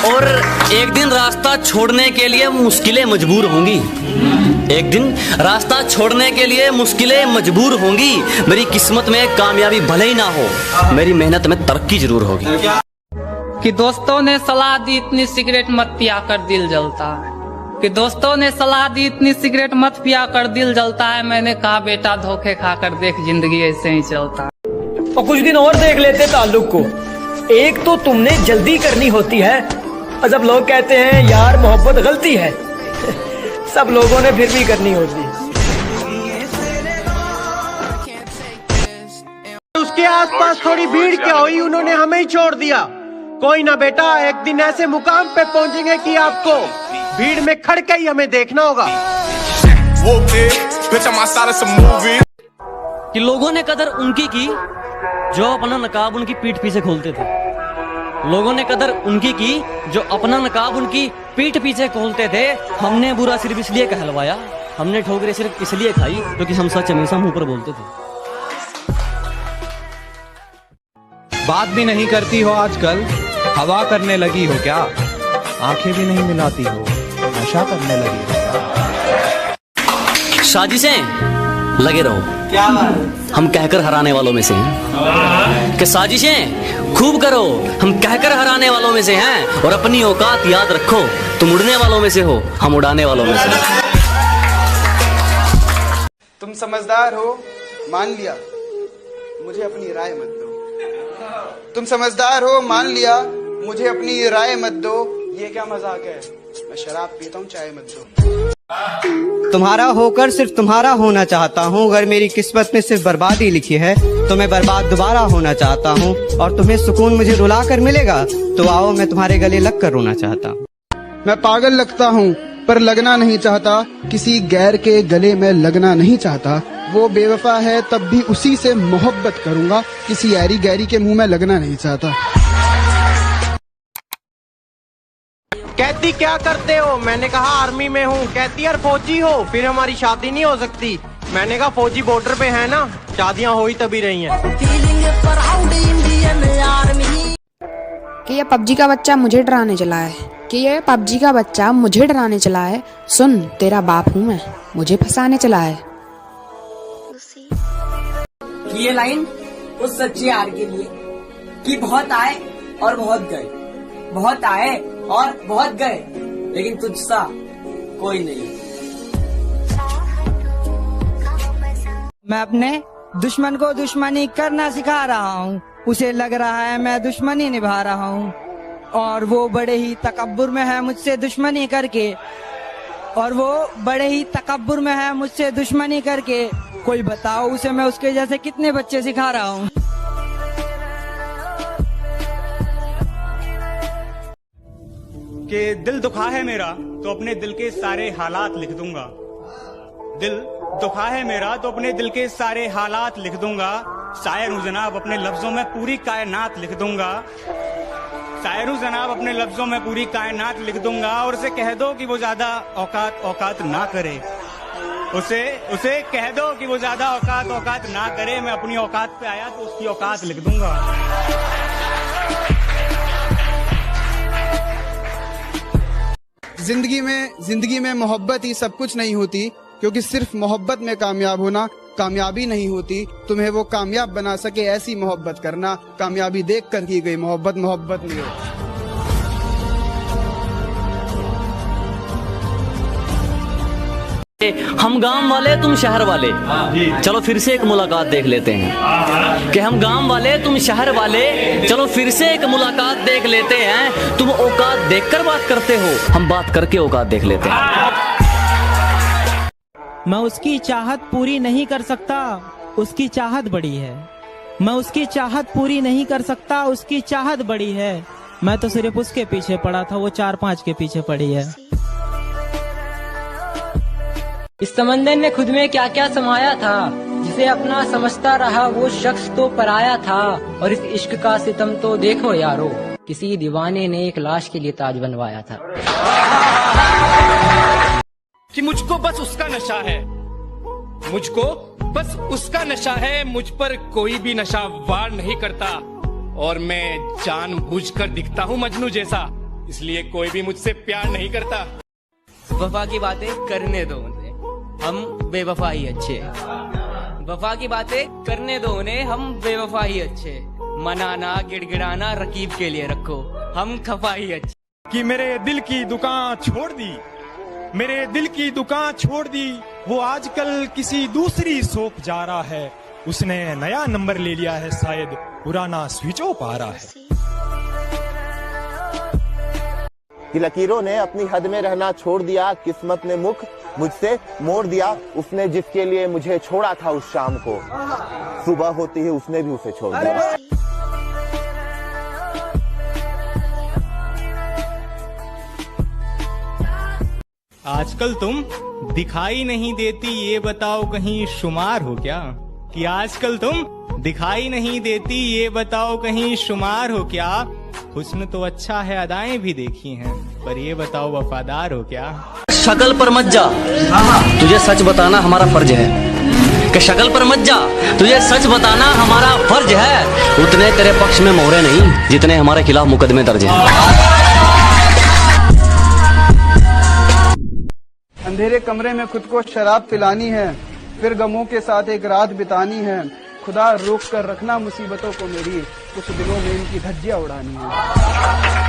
और एक दिन रास्ता छोड़ने के लिए मुश्किलें मजबूर होंगी। एक दिन रास्ता छोड़ने के लिए मुश्किलें मजबूर होंगी। मेरी किस्मत में कामयाबी भले ही ना हो, मेरी मेहनत में तरक्की जरूर होगी। कि दोस्तों ने सलाह दी इतनी सिगरेट मत पिया कर दिल जलता है। कि दोस्तों ने सलाह दी इतनी सिगरेट मत पिया कर दिल जलता है। मैंने कहा बेटा धोखे खाकर देख जिंदगी ऐसे ही चलता है। और कुछ दिन और देख लेते ताल्लुक को। एक तो तुमने जल्दी करनी होती है, और जब लोग कहते हैं यार मोहब्बत गलती है, सब लोगों ने फिर भी करनी होती है। उसके आसपास थोड़ी भीड़ क्या हुई, उन्होंने हमें ही छोड़ दिया। कोई ना बेटा, एक दिन ऐसे मुकाम पे पहुंचेंगे कि आपको भीड़ में खड़ के ही हमें देखना होगा। कि लोगों ने कदर उनकी की जो अपना नकाब उनकी पीठ पीछे खोलते थे। लोगों ने कदर उनकी की जो अपना नकाब उनकी पीठ पीछे खोलते थे। हमने बुरा सिर्फ इसलिए कहलवाया, हमने ठोकरें सिर्फ इसलिए खाई क्योंकि हम सच हमेशा मुंह पर बोलते थे। बात भी नहीं करती हो आजकल, हवा करने लगी हो क्या? आंखें भी नहीं मिलाती हो, नशा करने लगी हो क्या? साजिशें लगे रहो, क्या हम कहकर हराने वालों में से हैं। कि साजिशें खूब करो, हम कहकर हराने वालों में से हैं। और अपनी औकात याद रखो, तुम उड़ने वालों में से हो, हम उड़ाने वालों में से। तुम समझदार हो, मान लिया, मुझे अपनी राय मत दो। तुम समझदार हो, मान लिया, मुझे अपनी राय मत दो। ये क्या मजाक है, मैं शराब पीता हूँ, चाय मत दो। तुम्हारा होकर सिर्फ तुम्हारा होना चाहता हूँ। अगर मेरी किस्मत में सिर्फ बर्बादी लिखी है तो मैं बर्बाद दोबारा होना चाहता हूँ। और तुम्हें सुकून मुझे रुला कर मिलेगा तो आओ, मैं तुम्हारे गले लग कर रोना चाहता हूँ। मैं पागल लगता हूँ पर लगना नहीं चाहता, किसी गैर के गले में लगना नहीं चाहता। वो बेवफा है तब भी उसी से मोहब्बत करूंगा, किसी ऐरी गैरी के मुंह में लगना नहीं चाहता। कहती क्या करते हो, मैंने कहा आर्मी में हूँ। कहती यार फौजी हो, फिर हमारी शादी नहीं हो सकती। मैंने कहा फौजी बॉर्डर पे है ना, शादियाँ हो ही तभी रही हैं। कि ये पबजी का बच्चा मुझे डराने चला है, कि ये पबजी का बच्चा मुझे डराने चला है। सुन तेरा बाप हूँ मैं, मुझे फंसाने चला है। ये लाइन उस सच्चे यार के लिए कि बहुत आए और बहुत गए, बहुत आए और बहुत गए, लेकिन तुझसा कोई नहीं। मैं अपने दुश्मन को दुश्मनी करना सिखा रहा हूँ। उसे लग रहा है मैं दुश्मनी निभा रहा हूँ, और वो बड़े ही तकब्बुर में है मुझसे दुश्मनी करके। और वो बड़े ही तकब्बुर में है मुझसे दुश्मनी करके। कोई बताओ उसे मैं उसके जैसे कितने बच्चे सिखा रहा हूँ। कि दिल दुखा है मेरा तो अपने दिल के सारे हालात लिख दूंगा। दिल दुखा है मेरा तो अपने दिल के सारे हालात लिख दूंगा। शायर हूँ जनाब, अपने लफ्जों में पूरी कायनात लिख दूंगा। शायर हूँ जनाब, अपने लफ्जों में पूरी कायनात लिख दूंगा। और उसे कह दो कि वो ज्यादा औकात ना करे। उसे कह दो कि वो ज्यादा औकात ना करे। मैं अपनी औकात पे आया तो उसकी औकात लिख दूंगा। जिंदगी में मोहब्बत ही सब कुछ नहीं होती, क्योंकि सिर्फ मोहब्बत में कामयाब होना कामयाबी नहीं होती। तुम्हें वो कामयाब बना सके ऐसी मोहब्बत करना। कामयाबी देख कर की गई मोहब्बत नहीं होती। हम गांव वाले तुम शहर वाले, चलो फिर से एक मुलाकात देख लेते हैं। कि हम गांव वाले तुम शहर वाले, चलो फिर से एक मुलाकात देख लेते हैं। तुम औकात देखकर बात करते हो, हम बात करके औकात देख लेते हैं। मैं उसकी चाहत पूरी नहीं कर सकता, उसकी चाहत बड़ी है। मैं उसकी चाहत पूरी नहीं कर सकता, उसकी चाहत बड़ी है। मैं तो सिर्फ उसके पीछे पड़ा था, वो 4-5 के पीछे पड़ी है। इस समंदर ने खुद में क्या क्या समाया था, जिसे अपना समझता रहा वो शख्स तो पराया था। और इस इश्क का सितम तो देखो यारो, किसी दीवाने ने एक लाश के लिए ताज बनवाया था। कि मुझको बस उसका नशा है, मुझको बस उसका नशा है। मुझ पर कोई भी नशा वार नहीं करता, और मैं जानबूझकर दिखता हूँ मजनू जैसा। इसलिए कोई भी मुझसे प्यार नहीं करता। वफा की बातें करने दो उन्हें, हम बेवफा ही अच्छे। वफा की बातें करने दो उन्हें, हम बेवफा ही अच्छे। मनाना गिड़गिड़ाना रकीब के लिए रखो, हम खफा ही अच्छे। कि मेरे दिल की दुकान छोड़ दी, मेरे दिल की दुकान छोड़ दी, वो आजकल किसी दूसरी शॉप जा रहा है। उसने नया नंबर ले लिया है, शायद पुराना स्विच ऑफ आ रहा है। कि लकीरों ने अपनी हद में रहना छोड़ दिया, किस्मत ने मुख मुझसे मोड़ दिया। उसने जिसके लिए मुझे छोड़ा था उस शाम को, सुबह होती ही उसने भी उसे छोड़ दिया। आजकल तुम दिखाई नहीं देती, ये बताओ कहीं शुमार हो क्या? कि आजकल तुम दिखाई नहीं देती, ये बताओ कहीं शुमार हो क्या? हुस्न तो अच्छा है, अदाएं भी देखी हैं, पर ये बताओ वफादार हो क्या? शक्ल पर मत जा, तुझे सच बताना हमारा फर्ज है। कि शक्ल पर मत जा, तुझे सच बताना हमारा फर्ज है। उतने तेरे पक्ष में मोहरे नहीं जितने हमारे खिलाफ मुकदमे दर्ज हैं। अंधेरे कमरे में खुद को शराब पिलानी है, फिर गमों के साथ एक रात बितानी है। खुदा रोक कर रखना मुसीबतों को मेरी, कुछ दिनों में इनकी धज्जियां उड़ानी है।